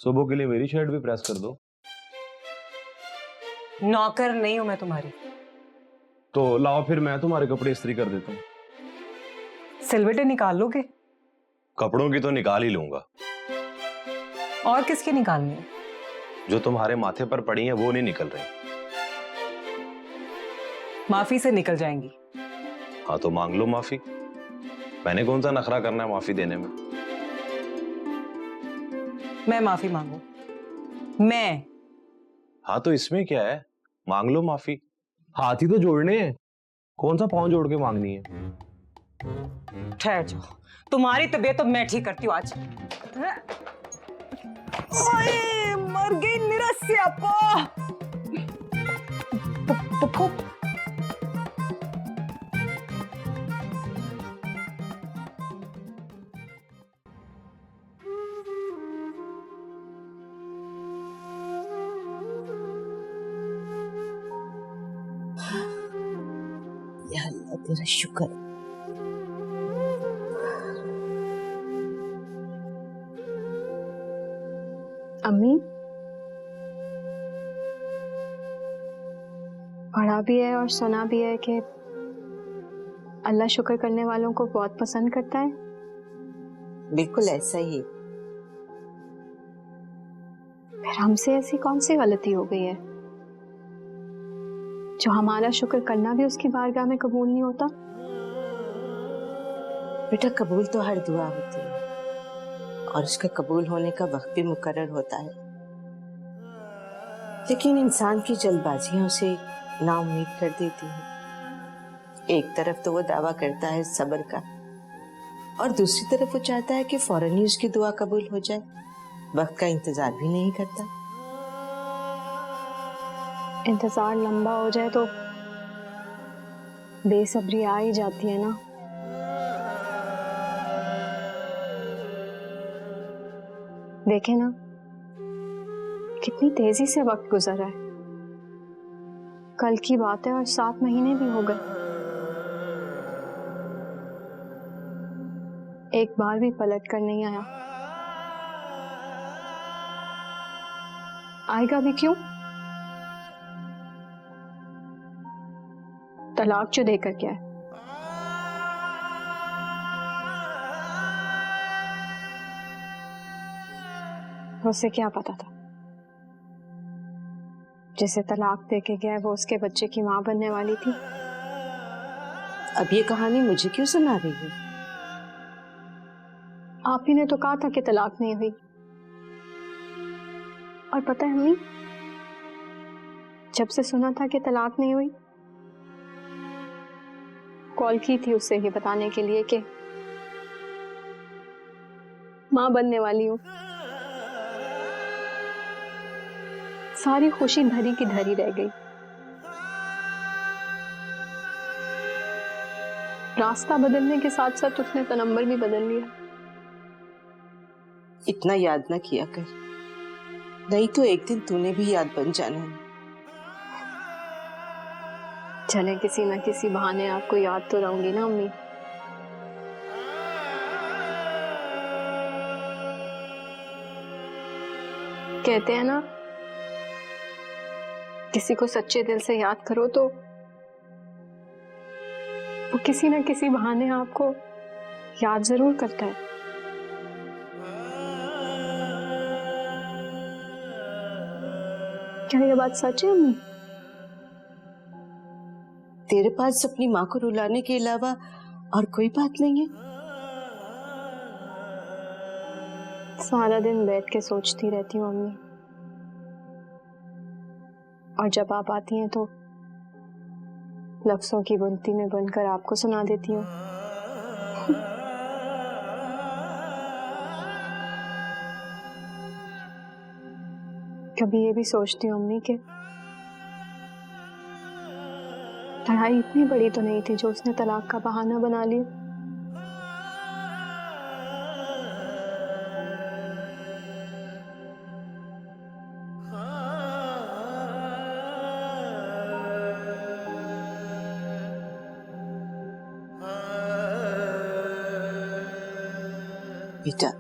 सुबह के लिए मेरी शर्ट भी प्रेस कर दो। नौकर नहीं हूं मैं तुम्हारी। तो लाओ फिर मैं तुम्हारे कपड़े इस्त्री कर देता हूँ। सिलवटें निकाल लोगे? कपड़ों की तो निकाल ही लूंगा। और किसकी निकालनी है? जो तुम्हारे माथे पर पड़ी हैं वो नहीं निकल रही। माफी से निकल जाएंगी। हाँ तो मांग लो माफी। मैंने कौन सा नखरा करना है माफी देने में। मैं माफी मांगू? मैं? हाँ तो इसमें क्या है, मांग लो माफी। हाथ ही तो जोड़ने हैं, कौन सा पांव जोड़ के मांगनी है। ठहर जाओ, तुम्हारी तबीयत तो मैं ठीक करती हूँ आज। ओए, मर गई निरस्यापा। या अल्लाह तेरा शुक्र। अम्मी, पढ़ा भी है और सुना भी है कि अल्लाह शुक्र करने वालों को बहुत पसंद करता है। बिल्कुल ऐसा ही। फिर हमसे ऐसी कौन सी गलती हो गई है जो हमारा शुक्र करना भी उसकी बारगाह में कबूल नहीं होता? बेटा कबूल तो हर दुआ होती है और उसका कबूल होने का वक्त भी मुकर्रर होता है, लेकिन इंसान की जल्दबाजियां उसे नाउम्मीद कर देती हैं। एक तरफ तो वो दावा करता है सब्र का और दूसरी तरफ वो चाहता है कि फौरन ही उसकी दुआ कबूल हो जाए, वक्त का इंतजार भी नहीं करता। इंतजार लंबा हो जाए तो बेसब्री आ ही जाती है ना। देखे ना कितनी तेजी से वक्त गुजर रहा है। कल की बात है और 7 महीने भी हो गए। एक बार भी पलट कर नहीं आया। आएगा भी क्यों? तलाक जो देकर क्या है? उसे क्या पता था जिसे तलाक देके गया है वो उसके बच्चे की मां बनने वाली थी। अब ये कहानी मुझे क्यों सुना रही है? आप ही ने तो कहा था कि तलाक नहीं हुई। और पता है अम्मी, जब से सुना था कि तलाक नहीं हुई, कॉल की थी उससे ये बताने के लिए कि मां बनने वाली हूं। सारी खुशी धरी की धरी रह गई। रास्ता बदलने के साथ साथ उसने तो नंबर भी बदल लिया। इतना याद ना किया कर, नहीं तो एक दिन तूने भी याद बन जाना है। चले किसी ना किसी बहाने आपको याद तो रहूंगी ना अम्मी। कहते हैं ना, किसी को सच्चे दिल से याद करो तो वो किसी ना किसी बहाने आपको याद जरूर करता है। क्या ये बात सच है अम्मी? तेरे पास अपनी माँ को रुलाने के अलावा और कोई बात नहीं है? सारा दिन बैठ के सोचती रहती हूँ अम्मी, और जब आप आती हैं तो लफ्जों की बुनती में बनकर आपको सुना देती हूँ। कभी ये भी सोचती हूँ अम्मी कि लड़ाई इतनी बड़ी तो नहीं थी जो उसने तलाक का बहाना बना लिया। बेटा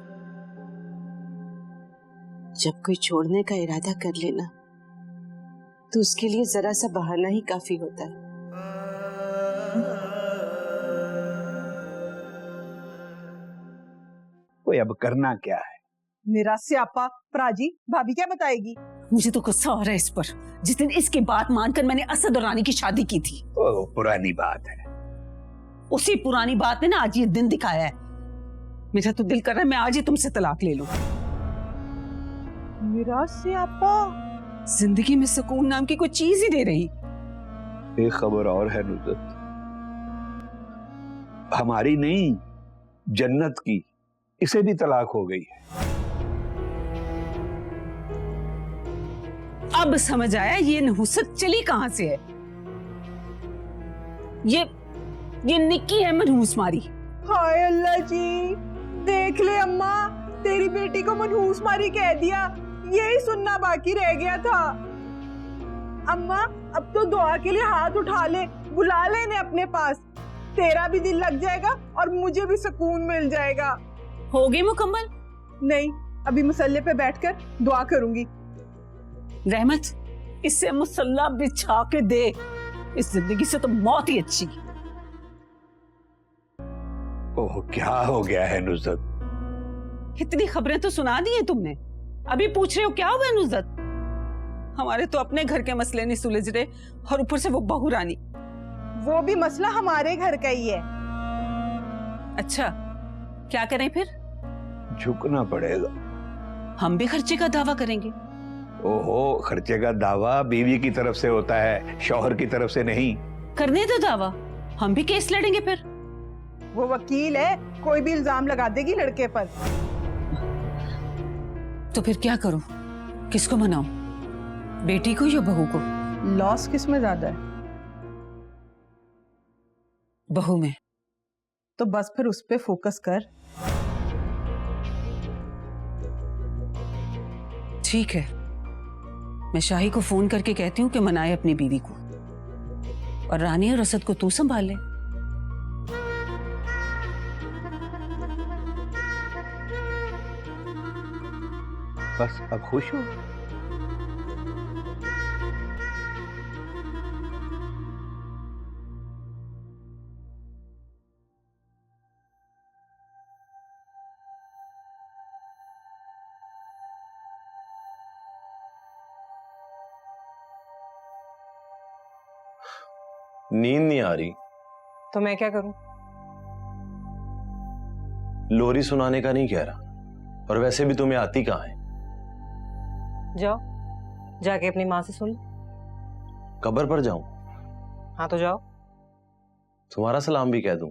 जब कोई छोड़ने का इरादा कर लेना तो उसके लिए जरा सा बहाना ही काफी होता है। कोई अब करना क्या है? मेरा स्यापा प्राजी भाभी क्या बताएगी? मुझे तो गुस्सा हो रहा है इस पर। जिस दिन इसकी बात मानकर मैंने असद और रानी की शादी की थी, ओ, पुरानी बात है। उसी पुरानी बात ने ना आज ये दिन दिखाया है। मेरा तो दिल कर रहा है मैं आज ही तुमसे तलाक ले लूं। मेरा स्यापा जिंदगी में सुकून नाम की कोई चीज ही दे रही। एक खबर और है नुसरत, हमारी नहीं जन्नत की, इसे भी तलाक हो गई है। अब समझ आया ये नहुसत चली कहां से है। ये निक्की है मनहूस मारी। हाय अल्लाह जी, देख ले अम्मा, तेरी बेटी को मनहूस मारी कह दिया, यही सुनना बाकी रह गया था। अम्मा अब तो दुआ के लिए हाथ उठा ले, बुला ले इन्हें अपने पास, तेरा भी दिल लग जाएगा और मुझे भी सुकून मिल जाएगा। हो गई मुकम्मल? नहीं, अभी मुसल्ले पे बैठकर दुआ करूंगी। रहमत, इससे मुसल्ला बिछा के दे, इस जिंदगी से तो मौत ही अच्छी। ओह, क्या हो गया है नुसरत? इतनी खबरें तो सुना दी हैं तुमने, अभी पूछ रहे हो क्या हुआ नुसरत? हमारे तो अपने घर के मसले नहीं सुलझ रहे और ऊपर से वो बहू रानी। वो भी मसला हमारे घर का ही है। अच्छा, क्या करें फिर? झुकना पड़ेगा। हम भी खर्चे का दावा करेंगे। ओहो, खर्चे का दावा बीवी की तरफ से होता है, शौहर की तरफ से नहीं। करने दो दावा, हम भी केस लड़ेंगे फिर। वो वकील है, कोई भी इल्जाम लगा देगी लड़के पर। तो फिर क्या करूं? किसको मनाऊं? बेटी को या बहू को? लॉस किस में ज्यादा है? बहू में। तो बस फिर उस पे फोकस कर। ठीक है, मैं शाही को फोन करके कहती हूँ कि मनाए अपनी बीवी को, और रानी और असद को तू संभाल ले। बस अब खुश हो? नींद नहीं आ रही। तो मैं क्या करूं? लोरी सुनाने का नहीं कह रहा, और वैसे भी तुम्हें आती कहाँ है? जाओ, जाके अपनी माँ से सुन लो। कब्र पर जाऊं? हाँ तो जाओ। तुम्हारा सलाम भी कह दूं?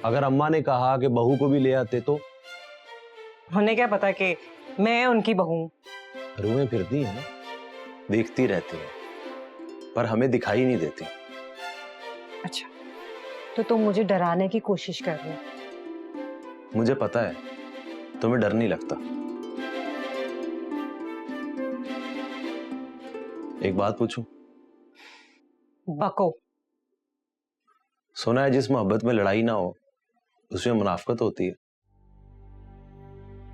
अगर अम्मा ने कहा कि बहू को भी ले आते तो? उन्हें क्या पता कि मैं उनकी बहू हूं। रूहें फिरती हैं ना, देखती रहती हैं, पर हमें दिखाई नहीं देती। अच्छा, तो तुम मुझे डराने की कोशिश कर रहे हो? मुझे पता है तुम्हें डर नहीं लगता। एक बात पूछूं? बको। सुना है जिस मोहब्बत में लड़ाई ना हो उसमें मुनाफकत होती है,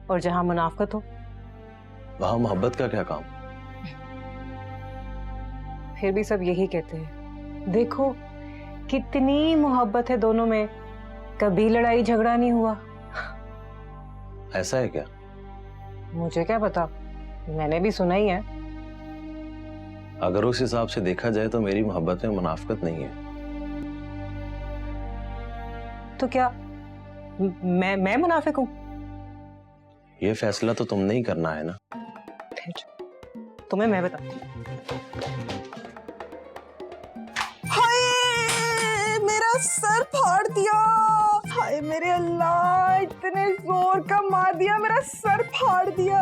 और जहां मुनाफकत हो वहां मोहब्बत का क्या काम? फिर भी सब यही कहते हैं, देखो कितनी मोहब्बत है दोनों में, कभी लड़ाई झगड़ा नहीं हुआ। ऐसा है क्या? मुझे क्या पता, मैंने भी सुना ही है। अगर उस हिसाब से देखा जाए तो मेरी मोहब्बत में मुनाफकत नहीं है। तो क्या मैं मुनाफिक हूं? ये फैसला तो तुमने ही करना है ना। तुम्हें मैं बताती हूं। हाय, मेरा सर फाड़ दिया। हाय मेरे अल्लाह, इतने जोर का मार दिया, मेरा सर फाड़ दिया।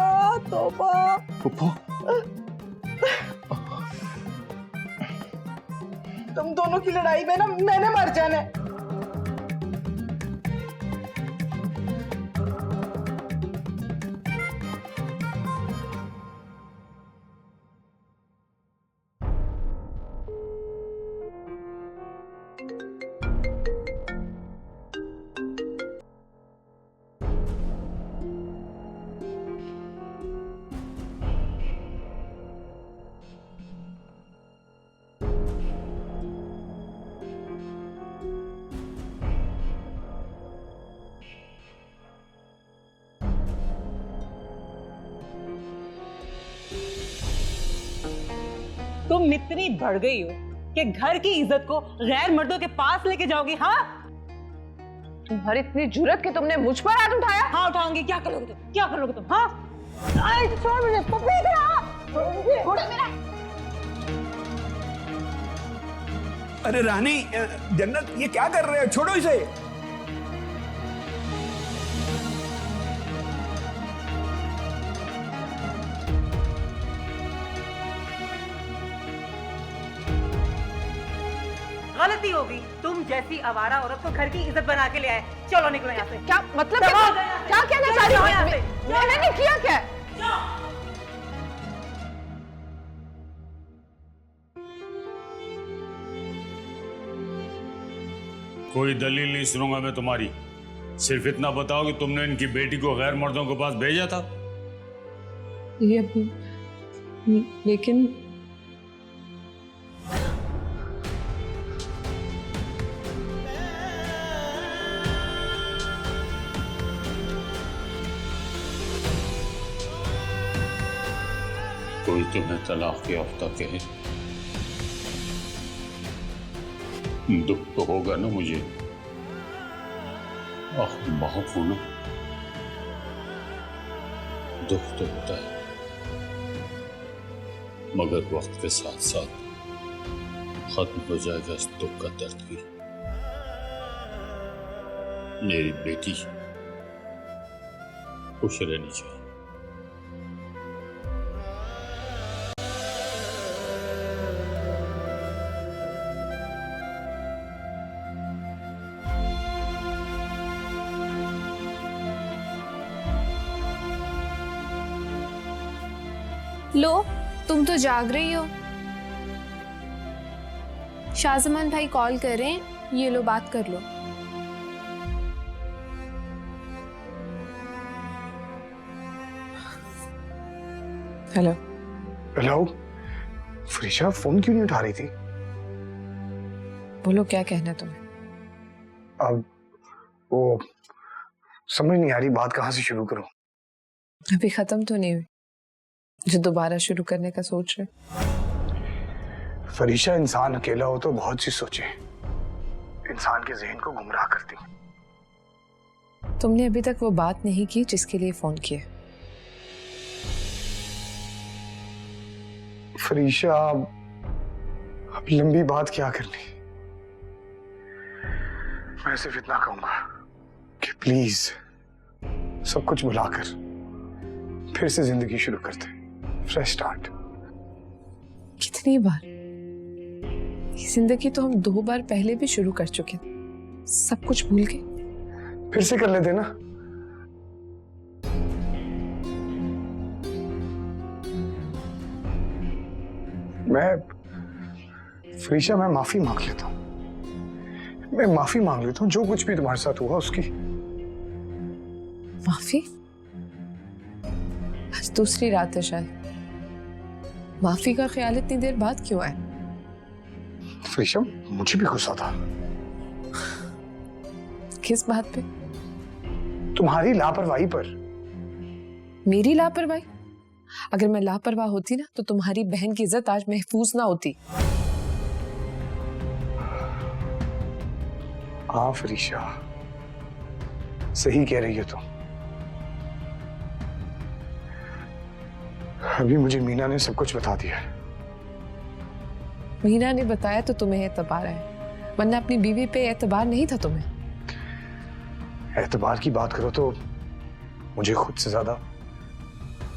तौबा। तुम दोनों की लड़ाई में ना मैंने मर जाना है। तुम इतनी बढ़ गई हो कि घर की इज्जत को गैर मर्दों के पास लेके जाओगी? हाँ, तुम्हारी इतनी जुर्रत कि तुमने मुझ पर हाथ उठाया? हाँ उठाऊंगी। क्या करोगे तुम? क्या करोगे तुम? हाँ, छोड़ मुझे, पप्पी छोड़ मेरा। अरे रानी, जन्नत, ये क्या कर रहे हो? छोड़ो इसे। गलती होगी, तुम जैसी आवारा औरत को घर की इज्जत बना के ले आए। चलो निकलो यहाँ से। क्या मतलब? क्या कहना चाह रही हो? मैंने किया क्या? कोई दलील नहीं सुनूंगा मैं तुम्हारी। सिर्फ इतना बताओ कि तुमने इनकी बेटी को गैर मर्दों के पास भेजा था। लेकिन कोई तुम्हें तलाक याफ्ता कहे, दुख तो होगा ना मुझे। बहुत हूं ना, दुख तो होता है, मगर वक्त के साथ साथ खत्म हो जाएगा इस दुख का दर्द भी। मेरी बेटी खुश रहनी चाहिए। लो, तुम तो जाग रही हो। शाहजमान भाई कॉल कर रहे हैं, ये लो बात कर लो। हेलो। हेलो फरीशा, फोन क्यों नहीं उठा रही थी? बोलो, क्या कहना है तुम्हें? अब वो समझ नहीं आ रही, बात कहाँ से शुरू करूं। अभी खत्म तो नहीं हुई जो दोबारा शुरू करने का सोच रहे? फरीशा, इंसान अकेला हो तो बहुत सी सोचे इंसान के जहन को गुमराह करती। तुमने अभी तक वो बात नहीं की जिसके लिए फोन किया। फरीशा, अब लंबी बात क्या करनी, मैं सिर्फ इतना कहूंगा कि प्लीज सब कुछ भुलाकर फिर से जिंदगी शुरू करते, फ्रेश स्टार्ट। कितनी बार? ये जिंदगी तो हम 2 बार पहले भी शुरू कर चुके, सब कुछ भूल के फिर से कर लेते ना। फरीशा, मैं माफी मांग लेता हूँ, मैं माफी मांग लेता हूँ जो कुछ भी तुम्हारे साथ हुआ उसकी। माफी? आज दूसरी रात है शायद, माफी का ख्याल इतनी देर बाद क्यों आया? फरीशा, मुझे भी गुस्सा था। किस बात पे? तुम्हारी लापरवाही पर। मेरी लापरवाही? अगर मैं लापरवाह होती ना तो तुम्हारी बहन की इज्जत आज महफूज ना होती। हाँ फरीशा, सही कह रही है तुम। अभी मुझे मीना ने सब कुछ बता दिया। मीना ने बताया तो तुम्हें एतबार है, वरना अपनी बीवी पे एतबार नहीं था तुम्हें। एतबार की बात करो तो मुझे खुद से ज्यादा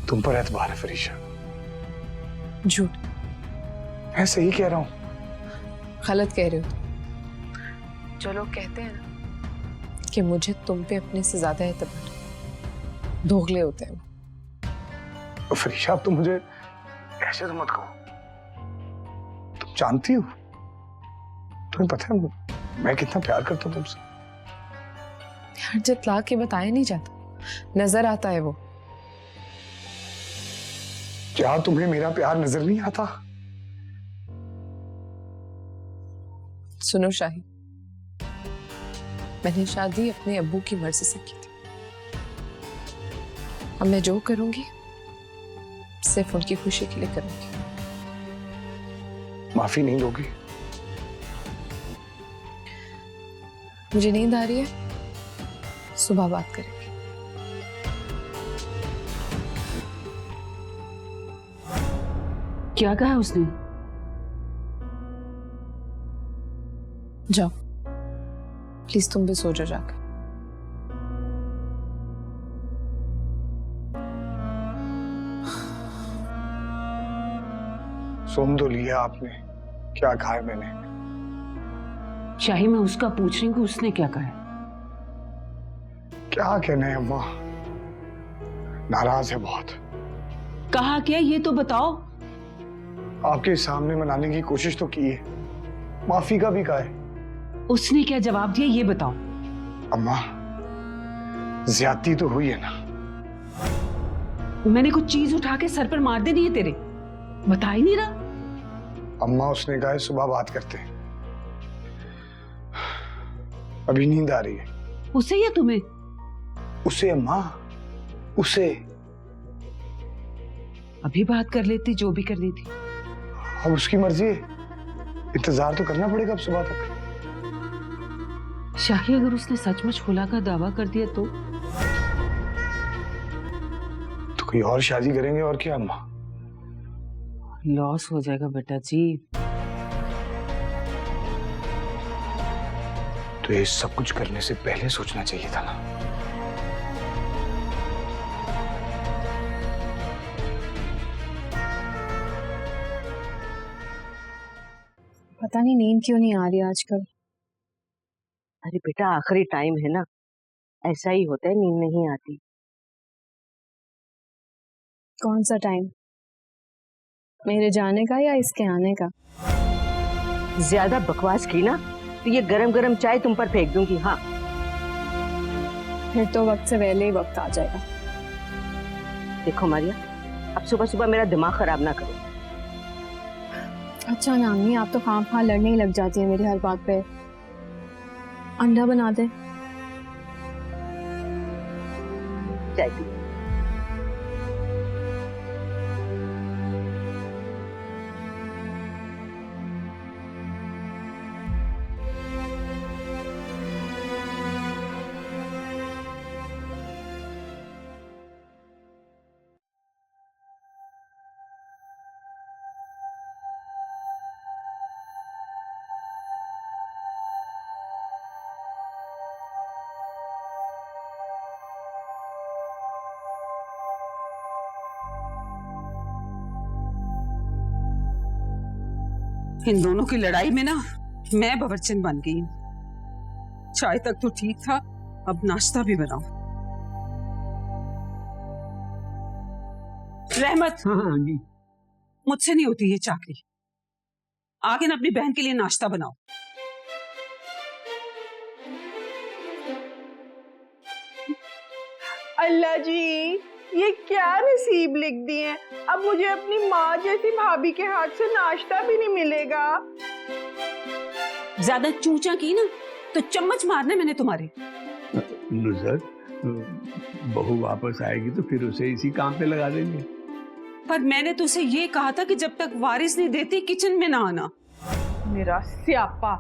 तुम पर एतबार है फरीशा। झूठ। मैं सही कह रहा हूं। गलत कह रहे हो। जो लोग कहते हैं ना कि मुझे तुम पे अपने से ज्यादा एतबार, दोगले होते हैं। फरीशा, अब तुम मुझे ऐसे तो मत कहो। तुम जानती हो, तुम्हें पता है मैं कितना प्यार करता हूं तुमसे। प्यार जतला के बताया नहीं जाता, नजर आता है वो। क्या तुम्हें मेरा प्यार नजर नहीं आता? सुनो शाही, मैंने शादी अपने अब्बू की मर्जी से की थी। अब मैं जो करूंगी सिर्फ उनकी खुशी के लिए करूंगी। माफी नहीं दोगी? मुझे नींद आ रही है, सुबह बात करेंगे। क्या कहा उसने? जाओ प्लीज, तुम भी सो जाओ जाकर। सुन तो लिया आपने क्या कहा है मैंने। शाही, मैं उसका पूछ रही हूँ कि उसने क्या कहा है। क्या कहना है अम्मा, नाराज है बहुत। कहा क्या ये तो बताओ। आपके सामने मनाने की कोशिश तो की है, माफी का भी कहा है। उसने क्या जवाब दिया ये बताओ। अम्मा ज्यादती तो हुई है ना। मैंने कुछ चीज उठा के सर पर मार देनी है तेरे, बता ही नहीं रहा। अम्मा उसने कहा है सुबह बात करते हैं, अभी नींद आ रही है। उसे या तुम्हें? उसे अम्मा, उसे। अभी बात कर लेती जो भी करनी थी। अब उसकी मर्जी है, इंतजार तो करना पड़ेगा अब सुबह तक। शाही, अगर उसने सचमुच खुला का दावा कर दिया तो कोई और शादी करेंगे और क्या अम्मा। लॉस हो जाएगा बेटा जी। तो ये सब कुछ करने से पहले सोचना चाहिए था ना। पता नहीं नींद क्यों नहीं आ रही आजकल। अरे बेटा आखिरी टाइम है ना, ऐसा ही होता है, नींद नहीं आती। कौन सा टाइम, मेरे जाने का या इसके आने का? ज्यादा बकवास की ना तो ये गरम गरम चाय तुम पर फेंक दूंगी। हाँ फिर तो वक्त से पहले ही वक्त आ जाएगा। देखो मारिया, अब सुबह सुबह मेरा दिमाग खराब ना करो। अच्छा नानी, आप तो खाम लड़ने ही लग जाती है मेरी हर बात पे। अंडा बना दे। चाय पी। इन दोनों की लड़ाई में ना मैं बवरचन बन गई हूं। चाय तक तो ठीक था, अब नाश्ता भी बनाओ। रहमत, हाँ जी। मुझसे नहीं होती ये चाकरी। आगे ना अपनी बहन के लिए नाश्ता बनाओ। अल्लाह जी, ये क्या नसीब लिख दिए हैं। अब मुझे अपनी माँ जैसी भाभी के हाथ से नाश्ता भी नहीं मिलेगा। ज्यादा चूचा की ना तो चम्मच मारने मैंने तुम्हारे। नुसरत, बहू वापस आएगी तो फिर उसे इसी काम पे लगा देंगे। पर मैंने तो उसे ये कहा था कि जब तक वारिस नहीं देती किचन में ना आना। मेरा स्यापा।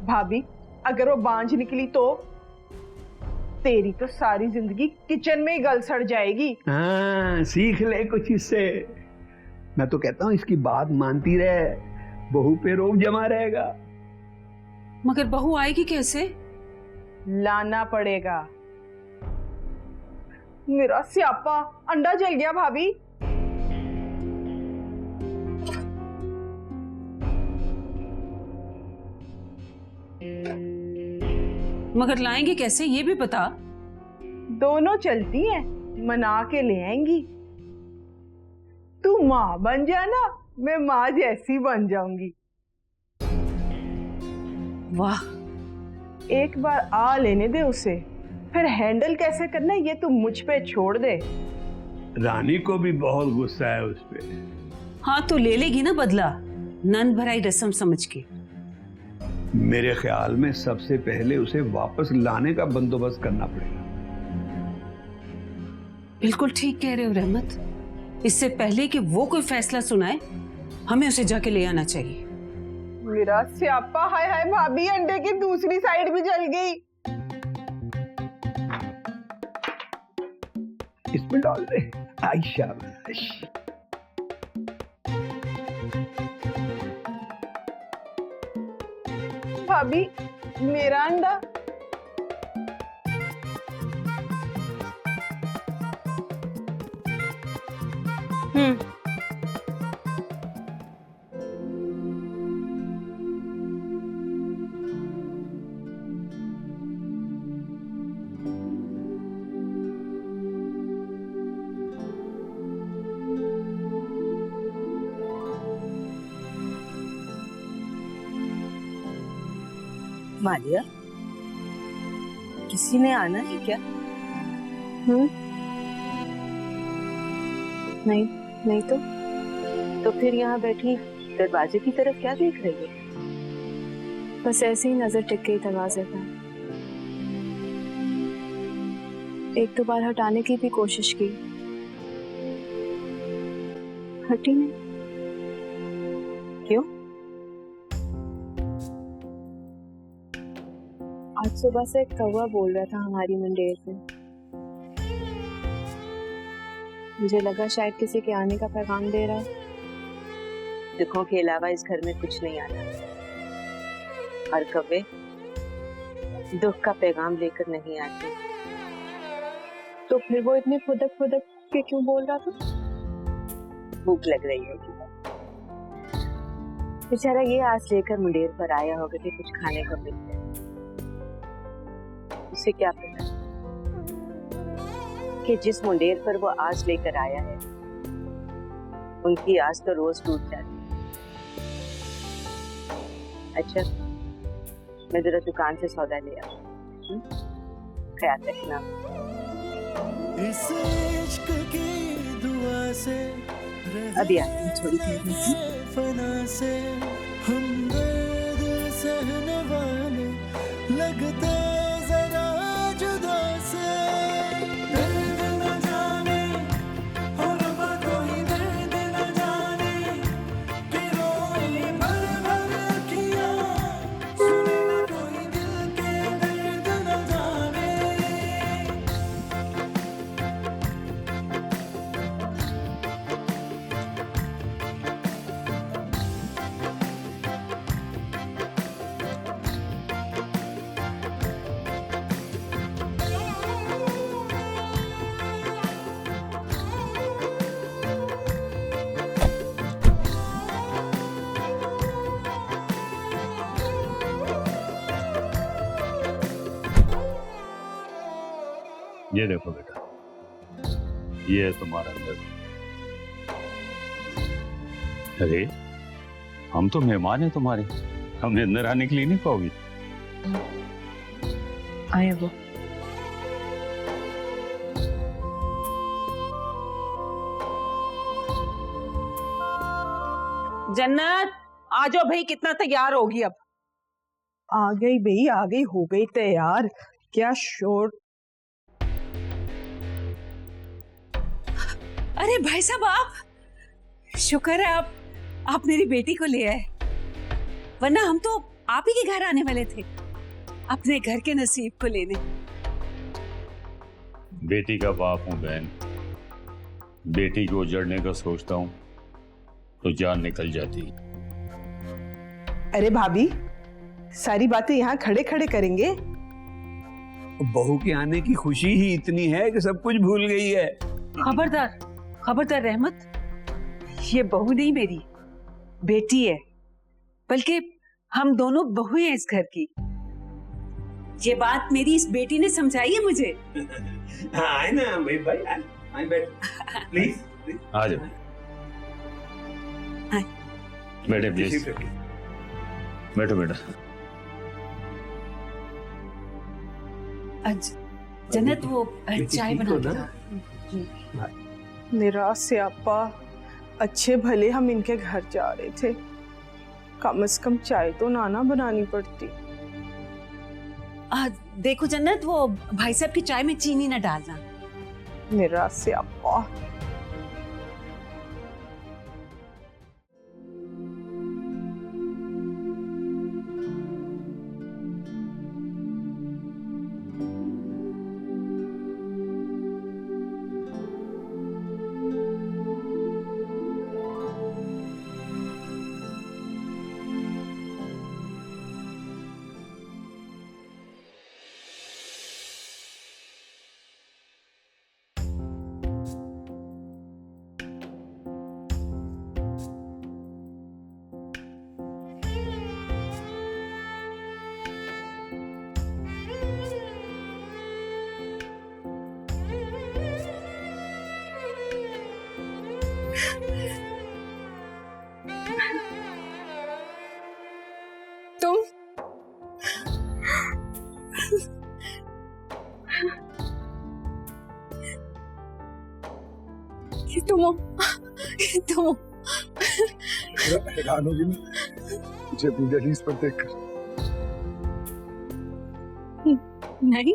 भाभी, अगर वो बांझ निकली तो तेरी तो सारी जिंदगी किचन में ही गल सड़ जाएगी। हाँ, सीख ले कुछ इससे। मैं तो कहता हूँ इसकी बात मानती रहे, बहू पे रोब जमा रहेगा। मगर बहू आएगी कैसे? लाना पड़ेगा। मेरा स्यापा, अंडा जल गया भाभी। मगर लाएंगे कैसे ये भी बता। दोनों चलती हैं, मना के ले आएंगी। तू माँ बन जाना, मैं माँ जैसी बन जाऊंगी। वाह, एक बार आ लेने दे उसे, फिर हैंडल कैसे करना है ये तू मुझ पे छोड़ दे। रानी को भी बहुत गुस्सा है उस पे। हाँ तो ले लेगी ना बदला, नन भराई रस्म समझ के। मेरे ख्याल में सबसे पहले उसे वापस लाने का बंदोबस्त करना पड़ेगा। बिल्कुल ठीक कह रहे हो रहमत। इससे पहले कि वो कोई फैसला सुनाए, हमें उसे जाके ले आना चाहिए। मेरा स्यापा, हाय हाय भाभी, अंडे की दूसरी साइड भी जल गई। इसमें डाल दे। आई शाबाश। भाभी, मेरा अंडा। मालिया, किसी ने आना है क्या? नहीं, नहीं तो फिर यहाँ बैठी दरवाजे की तरफ क्या देख रही है? बस ऐसे ही नजर टिक गई दरवाजे पर। एक दो बार हटाने की भी कोशिश की, हटी नहीं। क्यों? आज सुबह से एक कौवा बोल रहा था हमारी मंडेर पे। मुझे लगा शायद किसी के आने का पैगाम दे रहा है। दुखों के अलावा इस घर में कुछ नहीं आता, और कौवे दुख का पैगाम लेकर नहीं आते। तो फिर वो इतने फुदक फुदक के क्यों बोल रहा था? भूख लग रही है कि बेचारा ये आस लेकर मुंडेर पर आया होगा कि कुछ खाने को मिल जाए। उसे क्या पता कि जिस मुंडेर पर वो आस लेकर आया है, उनकी आस तो रोज टूट जाती है। अच्छा, मैं जरा दुकान से सौदा ले आऊं। ख्याल रखना। इस इश्क की दुआ से अभी आती हूँ थोड़ी देर में। फना से हम दर्द सहने वाले लगते जरा जुदा से। दर्द न जाने और कोई दर्द न जाने कि रोए भर भर अखियाँ, सुने कोई दिल के दर्द न जाने। ये देखो बेटा, ये है तुम्हारा घर। अरे हम तो मेहमान हैं तुम्हारे, हमें अंदर आने के लिए नहीं पाओगी? आए वो। जन्नत आ जाओ भाई, कितना तैयार होगी अब। आ गई भाई, आ गई, हो गई तैयार। क्या शोर। अरे भाई साहब, आप, शुक्र है आप मेरी बेटी को ले आए, वरना हम तो आप ही के घर आने वाले थे अपने घर के नसीब को लेने। बेटी का बाप हूं बहन, बेटी को उजड़ने का सोचता हूं तो जान निकल जाती। अरे भाभी, सारी बातें यहाँ खड़े खड़े करेंगे। बहू के आने की खुशी ही इतनी है कि सब कुछ भूल गई है। खबरदार खबरदार रहमत, ये बहू नहीं मेरी बेटी है, बल्कि हम दोनों बहू हैं इस घर की। ये बात मेरी इस बेटी ने समझाई है मुझे। आए ना भाई, आए बैठ प्लीज। आ जाओ बेटे, प्लीज बैठो बेटा। जन्नत वो चाय बना दो। मेरा स्यापा, अच्छे भले हम इनके घर जा रहे थे, कम से कम चाय तो नाना बनानी पड़ती। देखो जन्नत, वो भाई साहब की चाय में चीनी ना डालना। मेरा स्यापा। तो हैरान होगी ना मुझे अपनी दहलीज पर देखकर। नहीं,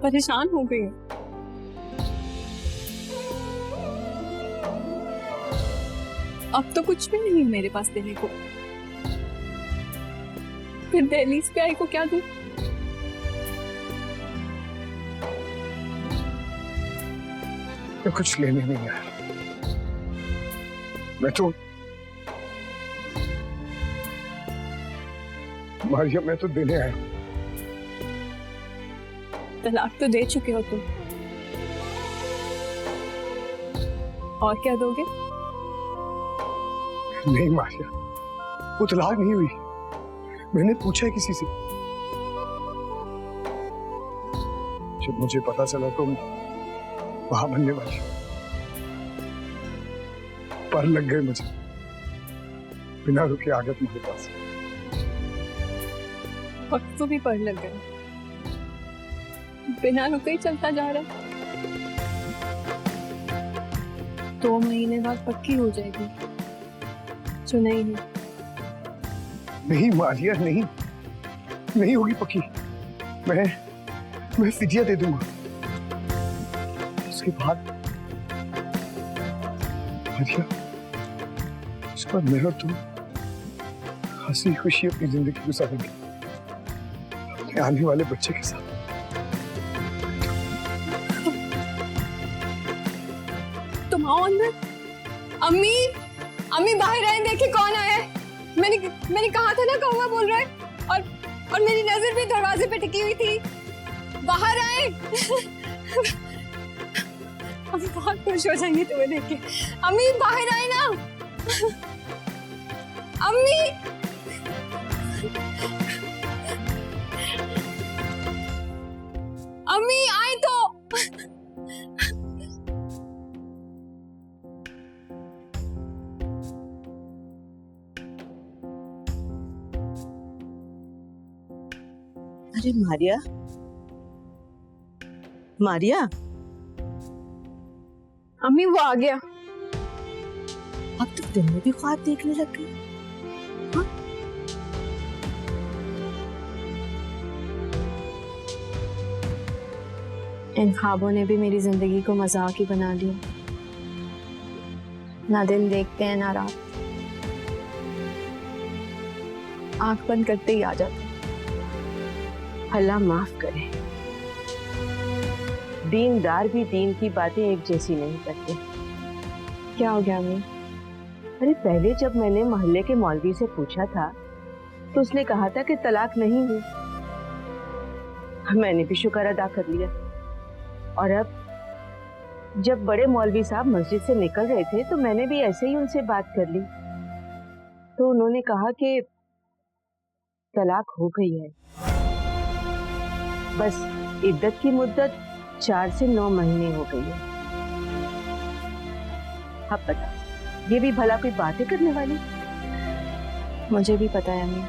परेशान हो गई हूँ। अब तो कुछ भी नहीं है मेरे पास देने को, फिर दहलीज पे आई को क्या दूं? मैं कुछ लेने नहीं आया, मारिया मैं तो देने आया। तलाक तो दे चुके हो तुम, और क्या दोगे? नहीं मारिया, वो तलाक नहीं हुई। मैंने पूछा है किसी से, जब मुझे पता चला तो वहां बनने वाली पर लग गए मुझे, बिना रुके आ गए तुम्हारे पास। वक्त तो भी पर लग गए, बिना रुके ही चलता जा रहा है। 2 महीने बाद पक्की हो जाएगी, जो नहीं मारिया, नहीं होगी पक्की। मैं फिदिया दे दूंगा, उसके बाद मारिया, उसके बाद मैं और तुम हंसी खुशी अपनी जिंदगी गुजारेंगे अपने आने वाले बच्चे के साथ। तुम आओ अंदर। अम्मी बाहर आए, देखिए कौन आया है। मैंने कहा था ना कौवा बोल रहा है, और मेरी नजर भी दरवाजे पे टिकी हुई थी। बाहर आए। अम्मी बहुत खुश हो जाएंगे तुम्हें देख के। अम्मी बाहर आए ना। अम्मी आए तो। अरे मारिया, अम्मी वो आ गया। अब तो तुमने भी ख्वाब देखने लग गई। हाँ? इन ख्वाबों ने भी मेरी जिंदगी को मजाक ही बना दिया। ना दिन देखते हैं ना रात, आंख बंद करते ही आ जाते। अल्लाह माफ करे, दीनदार भी दीन की बातें एक जैसी नहीं करते। क्या हो गया अम्मी? अरे पहले जब मैंने मोहल्ले के मौलवी से पूछा था तो उसने कहा था कि तलाक नहीं हुई। मैंने भी शुक्र अदा कर लिया, और अब जब बड़े मौलवी साहब मस्जिद से निकल रहे थे तो मैंने भी ऐसे ही उनसे बात कर ली, तो उन्होंने कहा कि तलाक हो गई है, बस इद्दत की मुद्दत 4 से 9 महीने हो गई है। अब बता, ये भी भला कोई बातें करने वाली? मुझे भी पता है अम्मी,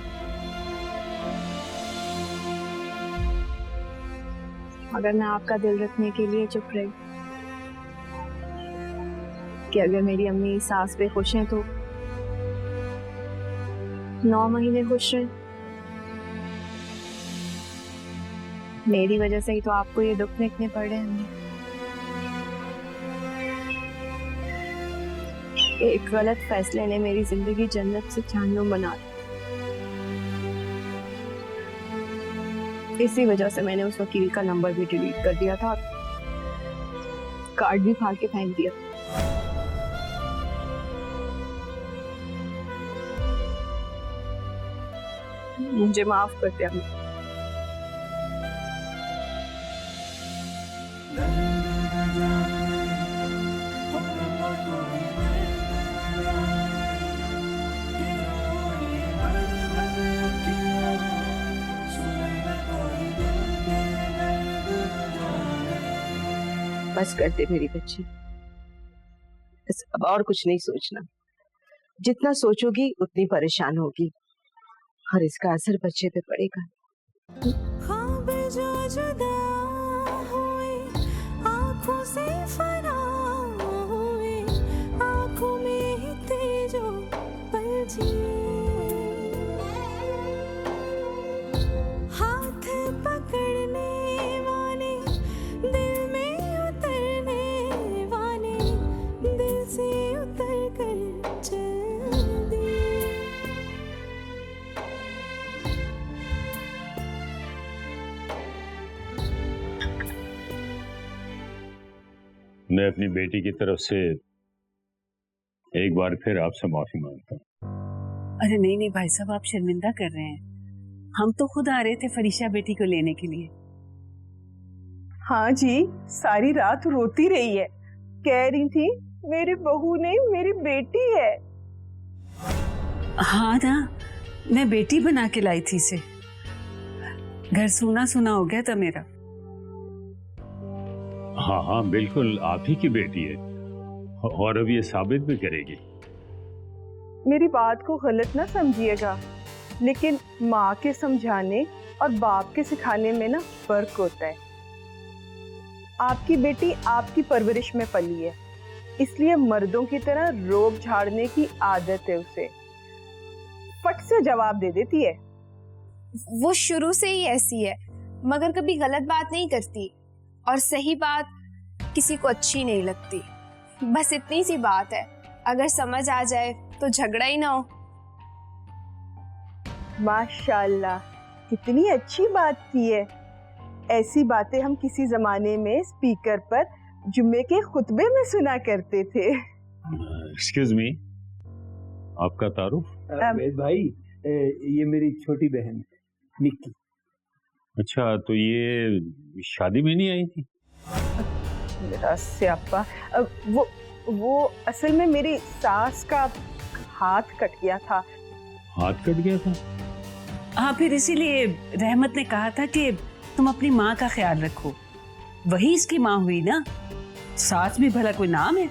मगर मैं आपका दिल रखने के लिए चुप रही कि अगर मेरी अम्मी सास पे खुश हैं तो 9 महीने खुश रहे। मेरी वजह से ही तो आपको ये दुख देखने पड़ रहे हैं। एक गलत फैसले ने मेरी जिंदगी जन्नत से जहन्नुम बना दी। इसी वजह से मैंने उस वकील का नंबर भी डिलीट कर दिया था, कार्ड भी फाड़ के फेंक दिया। मुझे माफ कर दिया। बस कर दे मेरी बच्ची, बस अब और कुछ नहीं सोचना। जितना सोचोगी उतनी परेशान होगी, और इसका असर बच्चे पे पड़ेगा। ख्वाब जो जुदा हुए आंखों से फना हुए, आंखों में ही तेजो पल जिए, हाथ पकड़ने वाले, दिल में उतरने वाले, दिल से उतर कर चल दिए। मैं अपनी बेटी की तरफ से एक बार फिर आपसे माफी मांगता हूँ। अरे नहीं नहीं भाई साहब, आप शर्मिंदा कर रहे हैं। हम तो खुद आ रहे थे फरीशा बेटी को लेने के लिए। हाँ जी, सारी रात रोती रही है, कह रही थी मेरी बहू नहीं मेरी बेटी है। हाँ ना, मैं बेटी बना के लाई थी इसे। घर सूना सूना हो गया था मेरा। हाँ हाँ बिल्कुल, आप ही की बेटी है और अब ये साबित भी करेगी। मेरी बात को गलत ना समझिएगा, लेकिन माँ के समझाने और बाप के सिखाने में ना फर्क होता है। आपकी बेटी आपकी परवरिश में पली है, इसलिए मर्दों की तरह रोब झाड़ने की आदत है उसे। फट से जवाब दे देती है। वो शुरू से ही ऐसी है, मगर कभी गलत बात नहीं करती और सही बात किसी को अच्छी नहीं लगती। बस इतनी सी बात है, अगर समझ आ जाए तो झगड़ा ही ना हो। माशाल्लाह, कितनी अच्छी बात की है। ऐसी बातें हम किसी जमाने में स्पीकर पर जुम्मे के खुतबे में सुना करते थे। एक्सक्यूज मी, आपका तारुफ? वेद भाई, ये मेरी छोटी बहन निक्की। अच्छा, तो ये शादी में नहीं आई थी? मेरा स्यापा, वो असल में मेरी सास का हाथ कट गया था। हाथ कट गया था? हाँ, फिर इसीलिए रहमत ने कहा था कि तुम अपनी माँ का ख्याल रखो। वही इसकी माँ हुई ना, सास भी भला कोई नाम है?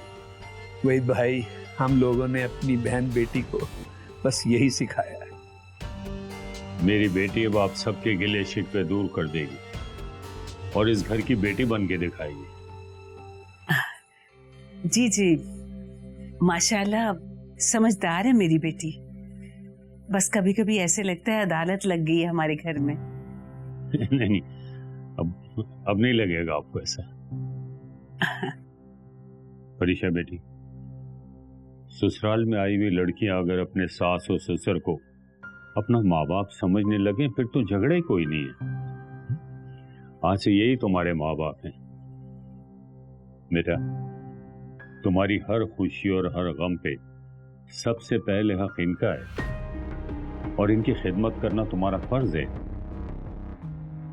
वेद भाई, हम लोगों ने अपनी बहन बेटी को बस यही सिखाया है। मेरी बेटी अब आप सबके गिले शिकवे दूर कर देगी और इस घर की बेटी बन के दिखाएगी। जी जी, माशाल्लाह समझदार है मेरी बेटी। बस कभी कभी ऐसे लगता है अदालत लग गई है हमारे घर में। नहीं, अब नहीं लगेगा आपको ऐसा। फरीशा बेटी, ससुराल में आई हुई लड़कियां अगर अपने सास और ससुर को अपना माँ बाप समझने लगे फिर तो झगड़ा ही कोई नहीं है। आज से यही तुम्हारे माँ बाप हैं। बेटा, तुम्हारी हर खुशी और हर गम पे सबसे पहले हक इनका है और इनकी खिदमत करना तुम्हारा फर्ज है।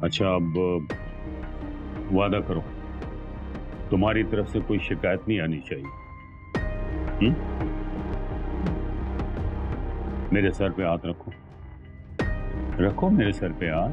अच्छा, अब वादा करो तुम्हारी तरफ से कोई शिकायत नहीं आनी चाहिए। मेरे सर पे हाथ रखो, रखो मेरे सर पे हाथ।